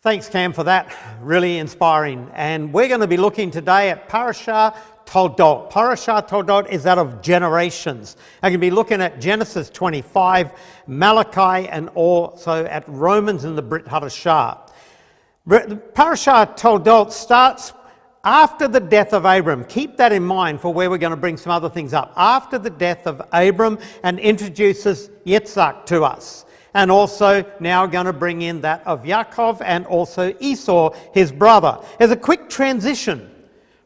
Thanks, Cam, for that. Really inspiring. And we're going to be looking today at Parashah Toldat. Parashah Toldat is that of generations. I'm going to be looking at Genesis 25, Malachi, and also at Romans in the Beit HaMashiach. Parashah Toldat starts after the death of Abram. Keep that in mind for where we're going to bring some other things up. After the death of Abram, and introduces Yitzhak to us. And also now going to bring in that of Yakov and also Esau, his brother. There's a quick transition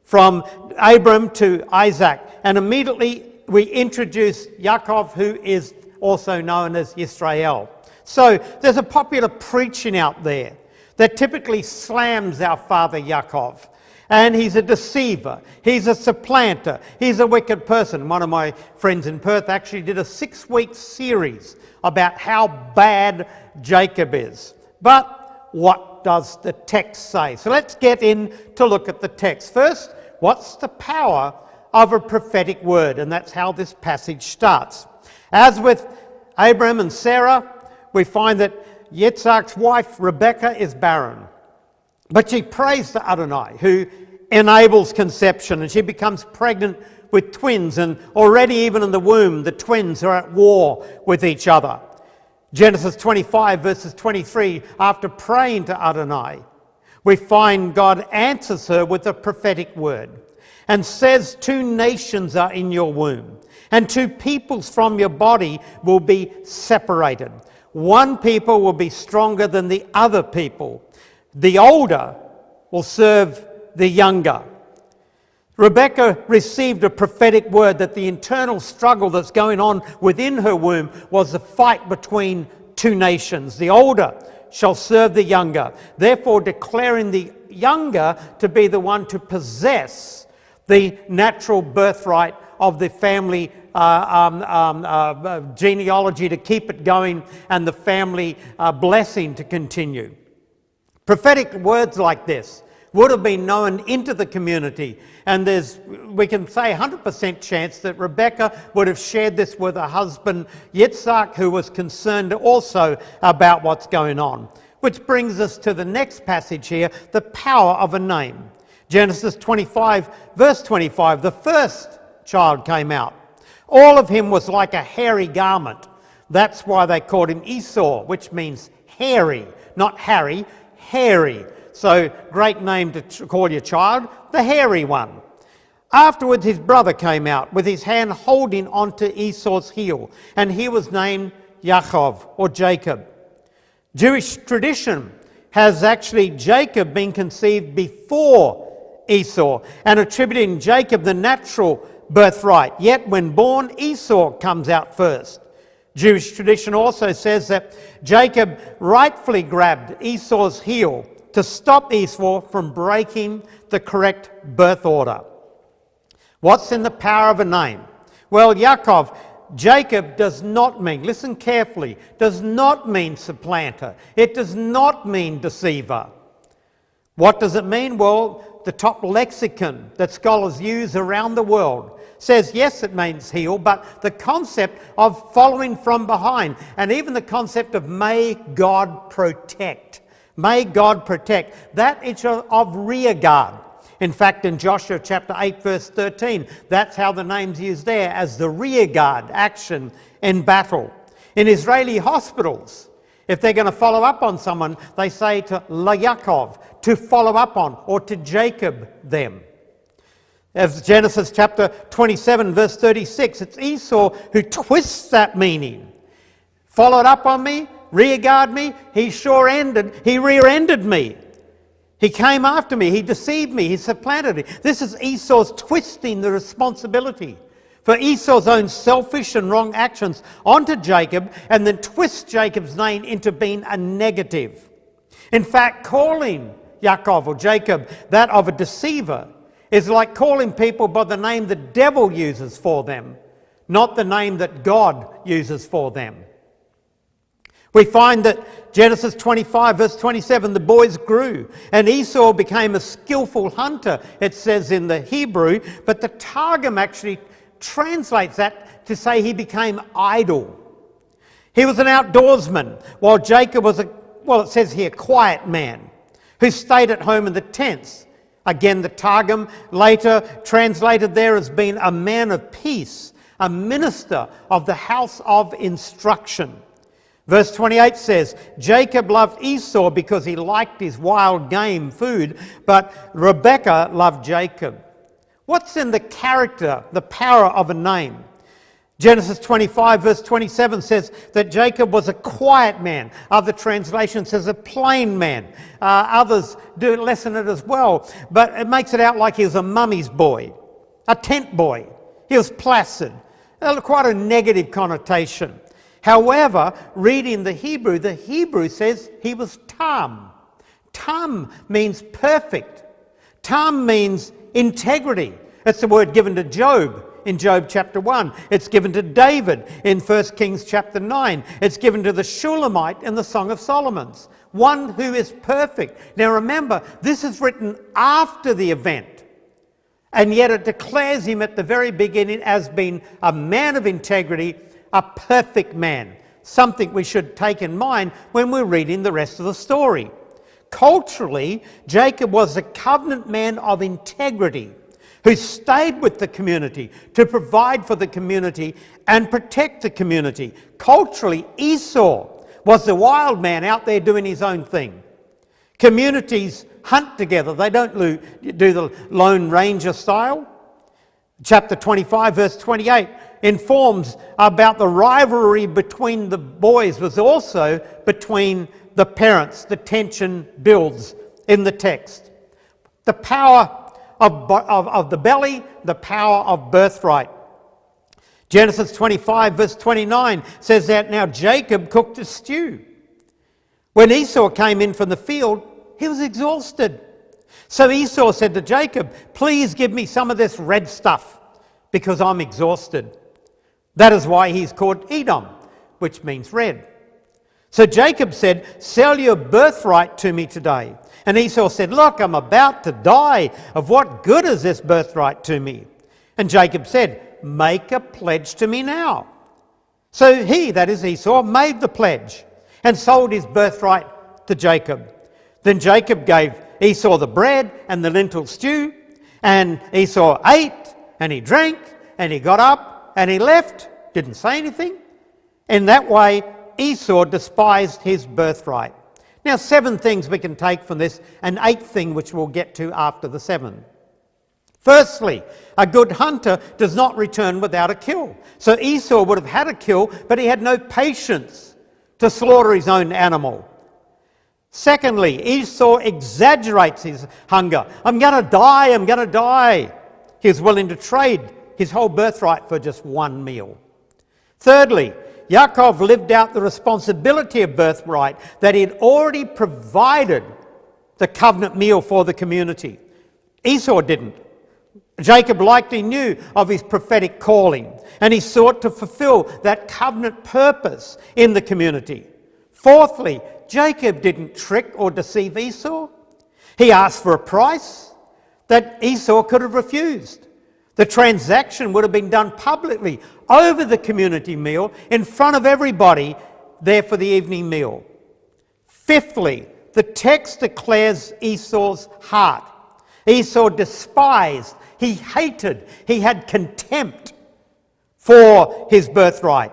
from Abram to Isaac. And immediately we introduce Yakov, who is also known as Israel. So there's a popular preaching out there that typically slams our father Yakov. And he's a deceiver. He's a supplanter. He's a wicked person. One of my friends in Perth actually did a 6-week series about how bad Jacob is. But what does the text say? So let's get in to look at the text. First, what's the power of a prophetic word? And that's how this passage starts. As with Abram and Sarah, we find that Yitzhak's wife, Rebekah, is barren. But she prays to Adonai, who enables conception, and she becomes pregnant with twins, and already even in the womb, the twins are at war with each other. Genesis 25 verses 23, after praying to Adonai, we find God answers her with a prophetic word and says, 2 nations are in your womb, and 2 peoples from your body will be separated. One people will be stronger than the other people. The older will serve the younger. Rebekah received a prophetic word that the internal struggle that's going on within her womb was a fight between 2 nations. The older shall serve the younger, therefore declaring the younger to be the one to possess the natural birthright of the family genealogy, to keep it going, and the family blessing to continue. Prophetic words like this would have been known into the community, and we can say 100% chance that Rebekah would have shared this with her husband Yitzhak, who was concerned also about what's going on. Which brings us to the next passage here, the power of a name. Genesis 25 verse 25, the first child came out. All of him was like a hairy garment. That's why they called him Esau, which means hairy, not Harry, hairy. So, great name to call your child, the hairy one. Afterwards, his brother came out with his hand holding onto Esau's heel, and he was named Yakov, or Jacob. Jewish tradition has actually Jacob being conceived before Esau, and attributing Jacob the natural birthright. Yet when born, Esau comes out first. Jewish tradition also says that Jacob rightfully grabbed Esau's heel to stop Esau from breaking the correct birth order. What's in the power of a name? Well, Yakov, Jacob does not mean, listen carefully, does not mean supplanter. It does not mean deceiver. What does it mean? Well, the top lexicon that scholars use around the world says, yes, it means heel, but the concept of following from behind, and even the concept of may God protect. May God protect. That is of rear guard. In fact, in Joshua chapter 8 verse 13, that's how the name's used there, as the rear guard action in battle. In Israeli hospitals, if they're going to follow up on someone, they say to Yaakov, to follow up on, or to Jacob them. As Genesis chapter 27 verse 36, it's Esau who twists that meaning. Followed up on me, rearguard me, he rear-ended me. He came after me, he deceived me, he supplanted me. This is Esau's twisting the responsibility for Esau's own selfish and wrong actions onto Jacob, and then twist Jacob's name into being a negative. In fact, calling Yakov or Jacob that of a deceiver is like calling people by the name the devil uses for them, not the name that God uses for them. We find that Genesis 25 verse 27, the boys grew, and Esau became a skillful hunter, it says in the Hebrew, but the Targum actually translates that to say he became idle. He was an outdoorsman, while Jacob was it says here, quiet man. who stayed at home in the tents. Again, the Targum, later translated there as being a man of peace, a minister of the house of instruction. Verse 28 says, Jacob loved Esau because he liked his wild game food, but Rebekah loved Jacob. What's in the character, the power of a name? Genesis 25 verse 27 says that Jacob was a quiet man. Other translations says a plain man. Others do lessen it as well. But it makes it out like he was a mummy's boy, a tent boy. He was placid. Quite a negative connotation. However, reading the Hebrew says he was tam. Tam means perfect. Tam means integrity. That's the word given to Job in Job chapter 1. It's given to David in 1 Kings chapter 9. It's given to the Shulamite in the Song of Solomon's. One who is perfect. Now remember, this is written after the event. And yet it declares him at the very beginning as being a man of integrity, a perfect man. Something we should take in mind when we're reading the rest of the story. Culturally, Jacob was a covenant man of integrity who stayed with the community to provide for the community and protect the community. Culturally, Esau was the wild man out there doing his own thing. Communities hunt together. They don't do the Lone Ranger style. Chapter 25, verse 28 informs about the rivalry between the boys was also between the parents. The tension builds in the text. The power of the belly, the power of birthright. Genesis 25 verse 29 says that now Jacob cooked a stew. When Esau came in from the field, he was exhausted. So Esau said to Jacob, please give me some of this red stuff because I'm exhausted. That is why he's called Edom, which means red. So Jacob said, sell your birthright to me today. And Esau said, look, I'm about to die. Of what good is this birthright to me? And Jacob said, make a pledge to me now. So he, that is Esau, made the pledge and sold his birthright to Jacob. Then Jacob gave Esau the bread and the lentil stew, and Esau ate and he drank and he got up and he left, didn't say anything. In that way, Esau despised his birthright. Now, 7 things we can take from this, and 8th thing which we'll get to after the 7. Firstly, a good hunter does not return without a kill. So Esau would have had a kill, but he had no patience to slaughter his own animal. Secondly, Esau exaggerates his hunger. I'm going to die. He was willing to trade his whole birthright for just one meal. Thirdly, Yakov lived out the responsibility of birthright that he had already provided the covenant meal for the community. Esau didn't. Jacob likely knew of his prophetic calling, and he sought to fulfill that covenant purpose in the community. Fourthly, Jacob didn't trick or deceive Esau. He asked for a price that Esau could have refused. The transaction would have been done publicly over the community meal in front of everybody there for the evening meal. Fifthly, the text declares Esau's heart. Esau despised, he hated, he had contempt for his birthright,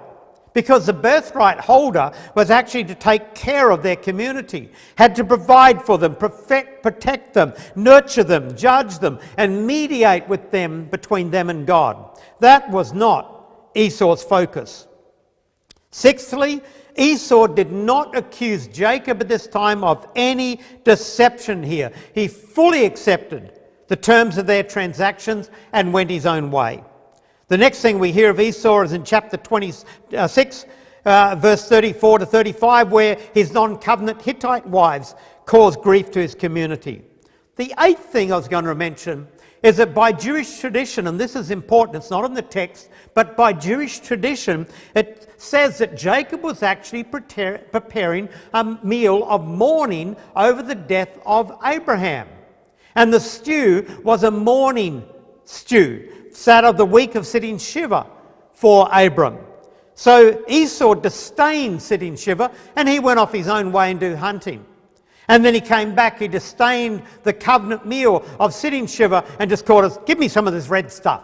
because the birthright holder was actually to take care of their community, had to provide for them, protect them, nurture them, judge them, and mediate with them between them and God. That was not Esau's focus. Sixthly, Esau did not accuse Jacob at this time of any deception here. He fully accepted the terms of their transactions and went his own way. The next thing we hear of Esau is in chapter 26, verse 34 to 35, where his non-covenant Hittite wives cause grief to his community. The 8th thing I was going to mention is that by Jewish tradition, and this is important, it's not in the text, but by Jewish tradition, it says that Jacob was actually preparing a meal of mourning over the death of Abraham. And the stew was a mourning stew, sat of the week of sitting Shiva for Abram. So Esau disdained sitting Shiva, and he went off his own way and do hunting. And then he came back, he disdained the covenant meal of sitting shiva and just called us, give me some of this red stuff.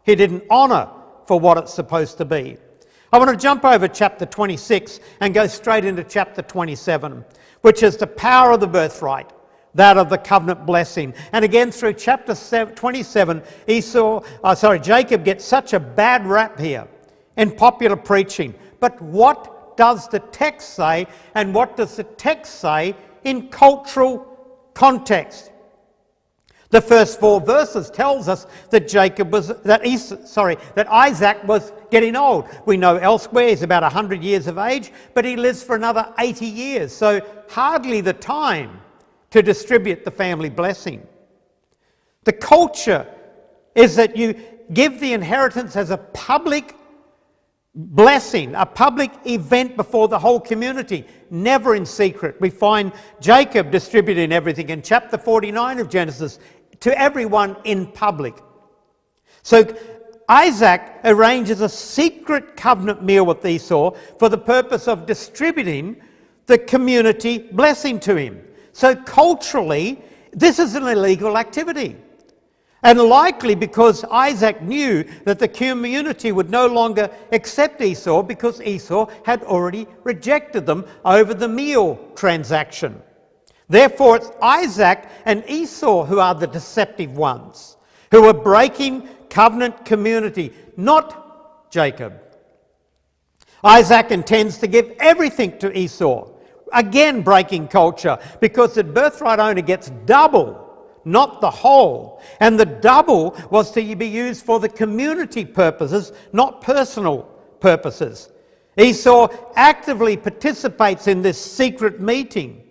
He didn't honour for what it's supposed to be. I want to jump over chapter 26 and go straight into chapter 27, which is the power of the birthright, that of the covenant blessing. And again, through chapter 27, Jacob gets such a bad rap here in popular preaching. But what does the text say, and what does the text say in cultural context? The first 4 verses tells us that Isaac was getting old. We know elsewhere he's about 100 years of age, but he lives for another 80 years, so hardly the time to distribute the family blessing. The culture is that you give the inheritance as a public blessing, a public event before the whole community, never in secret. We find Jacob distributing everything in chapter 49 of Genesis to everyone in public. So Isaac arranges a secret covenant meal with Esau for the purpose of distributing the community blessing to him. So culturally, this is an illegal activity. And likely because Isaac knew that the community would no longer accept Esau because Esau had already rejected them over the meal transaction. Therefore, it's Isaac and Esau who are the deceptive ones, who are breaking covenant community, not Jacob. Isaac intends to give everything to Esau, again breaking culture, because the birthright owner gets double, not the whole. And the double was to be used for the community purposes, not personal purposes. Esau actively participates in this secret meeting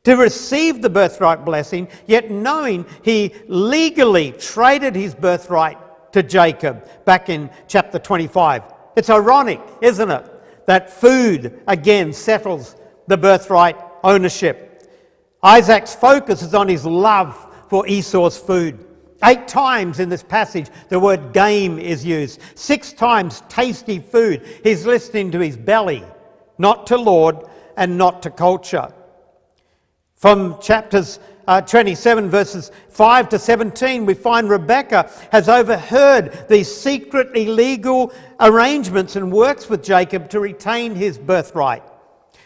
to receive the birthright blessing, yet knowing he legally traded his birthright to Jacob back in chapter 25. It's ironic, isn't it, that food again settles the birthright ownership. Isaac's focus is on his love for Esau's food. 8 times in this passage the word game is used. 6 times tasty food. He's listening to his belly, not to Lord and not to culture. From chapters 27 verses 5 to 17, we find Rebekah has overheard these secret illegal arrangements and works with Jacob to retain his birthright,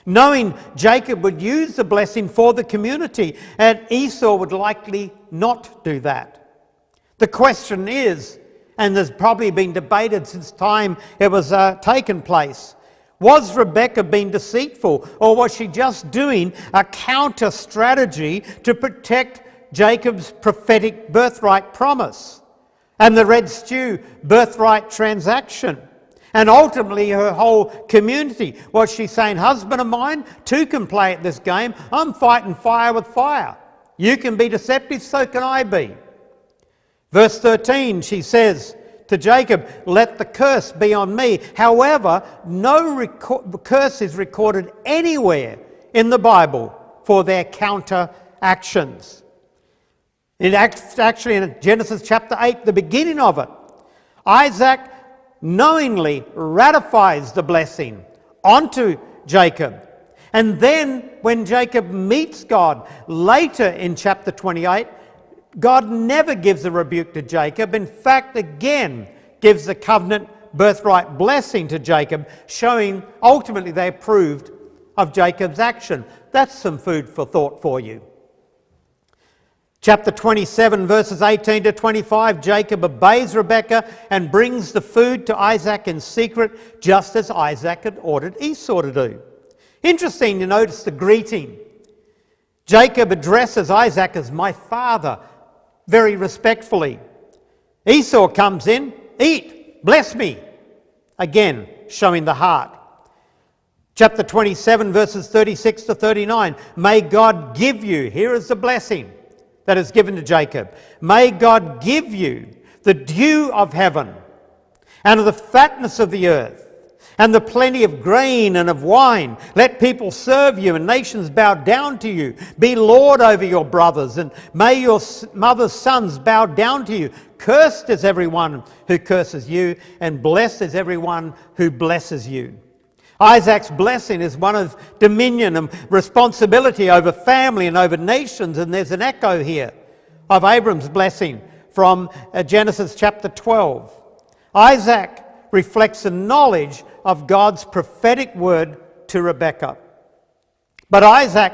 knowing Jacob would use the blessing for the community and Esau would likely not do that. The question is, and there's probably been debated since time it was taken place, was Rebekah being deceitful, or was she just doing a counter strategy to protect Jacob's prophetic birthright promise and the red stew birthright transaction? And ultimately her whole community. Was she saying, husband of mine, 2 can play at this game. I'm fighting fire with fire. You can be deceptive, so can I be. Verse 13, she says to Jacob, let the curse be on me. However, no curse is recorded anywhere in the Bible for their counter actions. Actually in Genesis chapter 8, the beginning of it, Isaac knowingly ratifies the blessing onto Jacob. And then when Jacob meets God later in chapter 28, God never gives a rebuke to Jacob. In fact, again, gives the covenant birthright blessing to Jacob, showing ultimately they approved of Jacob's action. That's some food for thought for you. Chapter 27, verses 18 to 25, Jacob obeys Rebekah and brings the food to Isaac in secret, just as Isaac had ordered Esau to do. Interesting to notice the greeting. Jacob addresses Isaac as my father, very respectfully. Esau comes in, eat, bless me. Again, showing the heart. Chapter 27, verses 36 to 39, may God give you, here is the blessing that is given to Jacob. May God give you the dew of heaven and of the fatness of the earth and the plenty of grain and of wine. Let people serve you and nations bow down to you. Be Lord over your brothers, and may your mother's sons bow down to you. Cursed is everyone who curses you, and blessed is everyone who blesses you. Isaac's blessing is one of dominion and responsibility over family and over nations, and there's an echo here of Abram's blessing from Genesis chapter 12. Isaac reflects the knowledge of God's prophetic word to Rebekah. But Isaac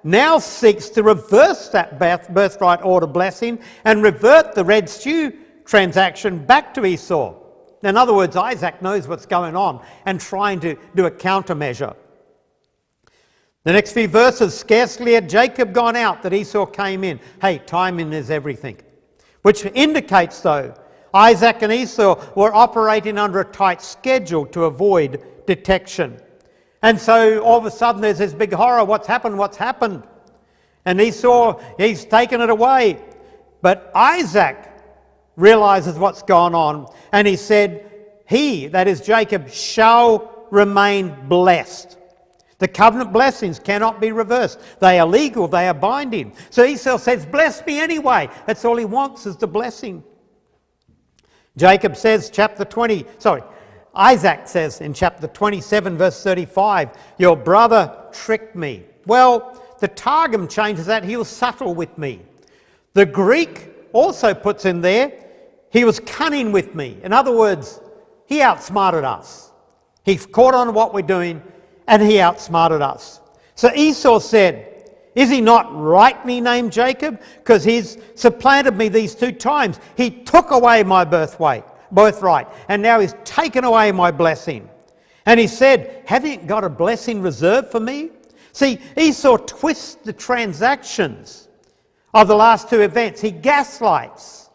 now seeks to reverse that birthright order blessing and revert the red stew transaction back to Esau. In other words, Isaac knows what's going on and trying to do a countermeasure. The next few verses, scarcely had Jacob gone out that Esau came in. Hey, timing is everything. Which indicates, though, Isaac and Esau were operating under a tight schedule to avoid detection. And so all of a sudden there's this big horror. What's happened? What's happened? And Esau, he's taken it away. But Isaac realizes what's gone on. And he said, he, that is Jacob, shall remain blessed. The covenant blessings cannot be reversed. They are legal, they are binding. So Esau says, bless me anyway. That's all he wants is the blessing. Isaac says in chapter 27, verse 35, your brother tricked me. Well, the Targum changes that. He was subtle with me. The Greek also puts in there, he was cunning with me. In other words, he outsmarted us. He caught on to what we're doing and he outsmarted us. So Esau said, is he not rightly named Jacob? Because he's supplanted me these 2 times. He took away my birthright, and now he's taken away my blessing. And he said, haven't you got a blessing reserved for me? See, Esau twists the transactions of the last 2 events. He gaslights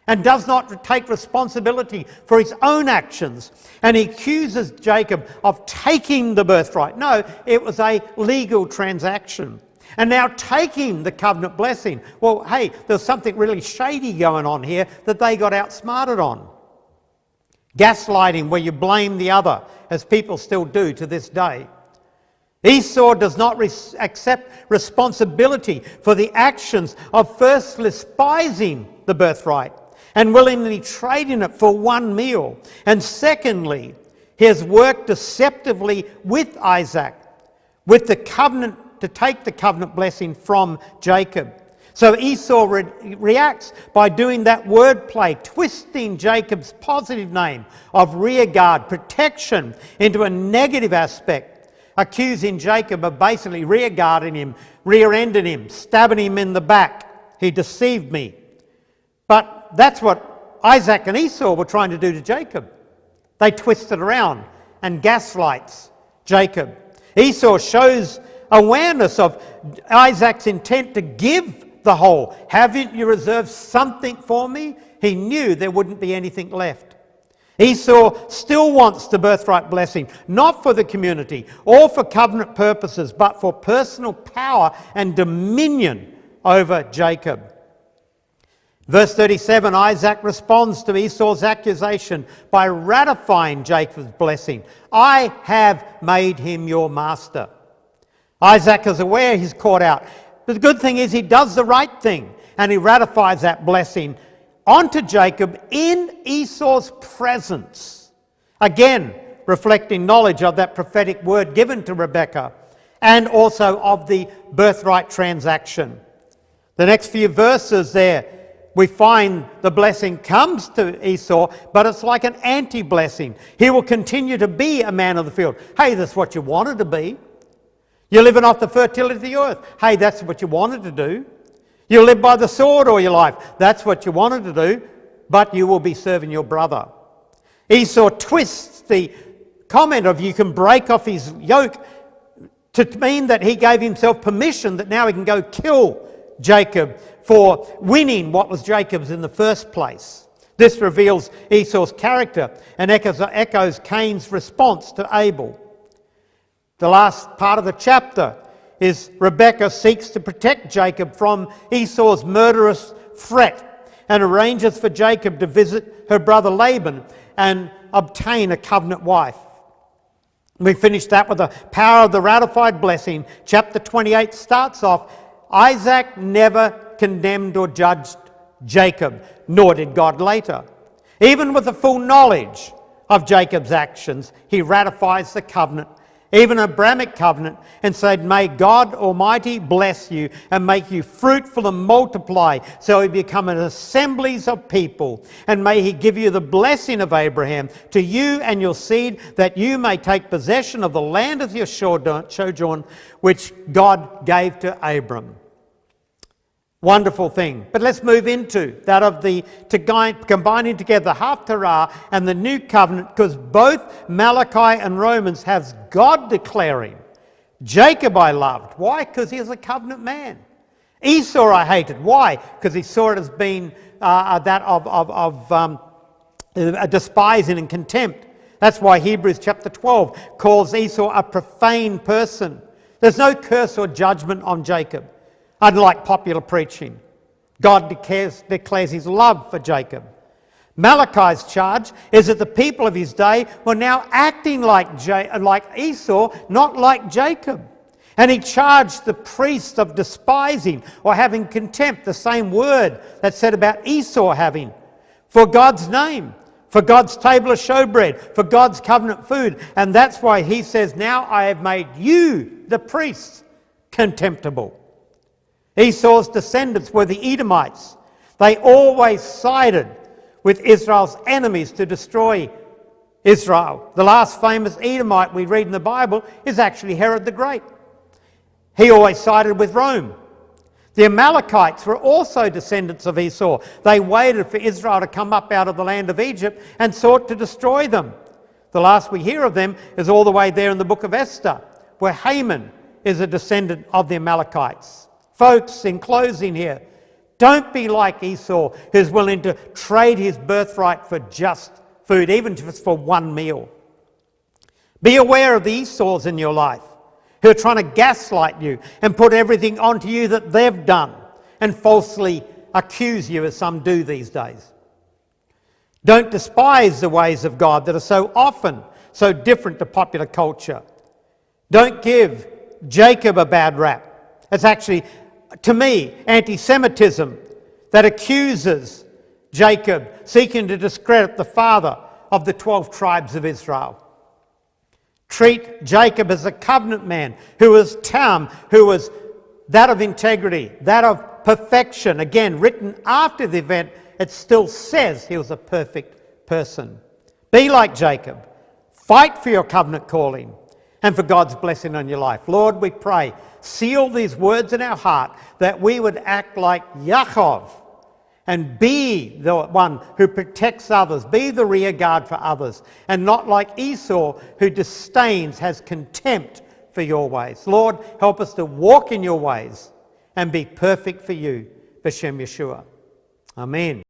and does not take responsibility for his own actions. And he accuses Jacob of taking the birthright. No, it was a legal transaction. And now taking the covenant blessing. Well, hey, there's something really shady going on here that they got outsmarted on. Gaslighting, where you blame the other, as people still do to this day. Esau does not accept responsibility for the actions of first despising the birthright and willingly trading it for 1 meal. And secondly, he has worked deceptively with Isaac, with the covenant, to take the covenant blessing from Jacob. So Esau reacts by doing that wordplay, twisting Jacob's positive name of rearguard, protection, into a negative aspect, accusing Jacob of basically rearguarding him, rear-ending him, stabbing him in the back. He deceived me. But that's what Isaac and Esau were trying to do to Jacob. They twisted around and gaslights Jacob. Esau shows awareness of Isaac's intent to give the whole. Haven't you reserved something for me? He knew there wouldn't be anything left. Esau still wants the birthright blessing, not for the community or for covenant purposes, but for personal power and dominion over Jacob. Verse 37, Isaac responds to Esau's accusation by ratifying Jacob's blessing. I have made him your master. Isaac is aware he's caught out. But the good thing is he does the right thing and he ratifies that blessing onto Jacob in Esau's presence. Again, reflecting knowledge of that prophetic word given to Rebekah and also of the birthright transaction. The next few verses there, we find the blessing comes to Esau, but it's like an anti-blessing. He will continue to be a man of the field. Hey, that's what you wanted to be. You're living off the fertility of the earth. Hey, that's what you wanted to do. You live by the sword all your life. That's what you wanted to do, but you will be serving your brother. Esau twists the comment of you can break off his yoke to mean that he gave himself permission that now he can go kill Jacob for winning what was Jacob's in the first place. This reveals Esau's character and echoes Cain's response to Abel. The last part of the chapter is Rebekah seeks to protect Jacob from Esau's murderous threat and arranges for Jacob to visit her brother Laban and obtain a covenant wife. We finish that with the power of the ratified blessing. Chapter 28 starts off, Isaac never condemned or judged Jacob, nor did God later. Even with the full knowledge of Jacob's actions, he ratifies the covenant, even an Abrahamic covenant, and said, may God Almighty bless you and make you fruitful and multiply, so you become an assemblies of people. And may he give you the blessing of Abraham to you and your seed, that you may take possession of the land of your sojourn, which God gave to Abram. Wonderful thing. But let's move into that of combining together Haftarah and the new covenant, because both Malachi and Romans has God declaring, Jacob I loved. Why? Because he is a covenant man. Esau I hated. Why? Because he saw it as being that of despising and contempt. That's why Hebrews chapter 12 calls Esau a profane person. There's no curse or judgment on Jacob. Unlike popular preaching, God declares his love for Jacob. Malachi's charge is that the people of his day were now acting like Esau, not like Jacob. And he charged the priests of despising or having contempt, the same word that's said about Esau having, for God's name, for God's table of showbread, for God's covenant food. And that's why he says, now I have made you, the priests, contemptible. Esau's descendants were the Edomites. They always sided with Israel's enemies to destroy Israel. The last famous Edomite we read in the Bible is actually Herod the Great. He always sided with Rome. The Amalekites were also descendants of Esau. They waited for Israel to come up out of the land of Egypt and sought to destroy them. The last we hear of them is all the way there in the book of Esther, where Haman is a descendant of the Amalekites. Folks, in closing here, don't be like Esau, who's willing to trade his birthright for just food, even just for one meal. Be aware of the Esau's in your life who are trying to gaslight you and put everything onto you that they've done and falsely accuse you, as some do these days. Don't despise the ways of God that are so often so different to popular culture. Don't give Jacob a bad rap. It's actually, to me, anti-Semitism that accuses Jacob seeking to discredit the father of the 12 tribes of Israel. Treat Jacob as a covenant man who was tam, who was that of integrity, that of perfection. Again, written after the event, it still says he was a perfect person. Be like Jacob. Fight for your covenant calling and for God's blessing on your life. Lord, we pray, seal these words in our heart that we would act like Yakov and be the one who protects others, be the rear guard for others, and not like Esau who disdains, has contempt for your ways. Lord, help us to walk in your ways and be perfect for you, B'Shem Yeshua. Amen.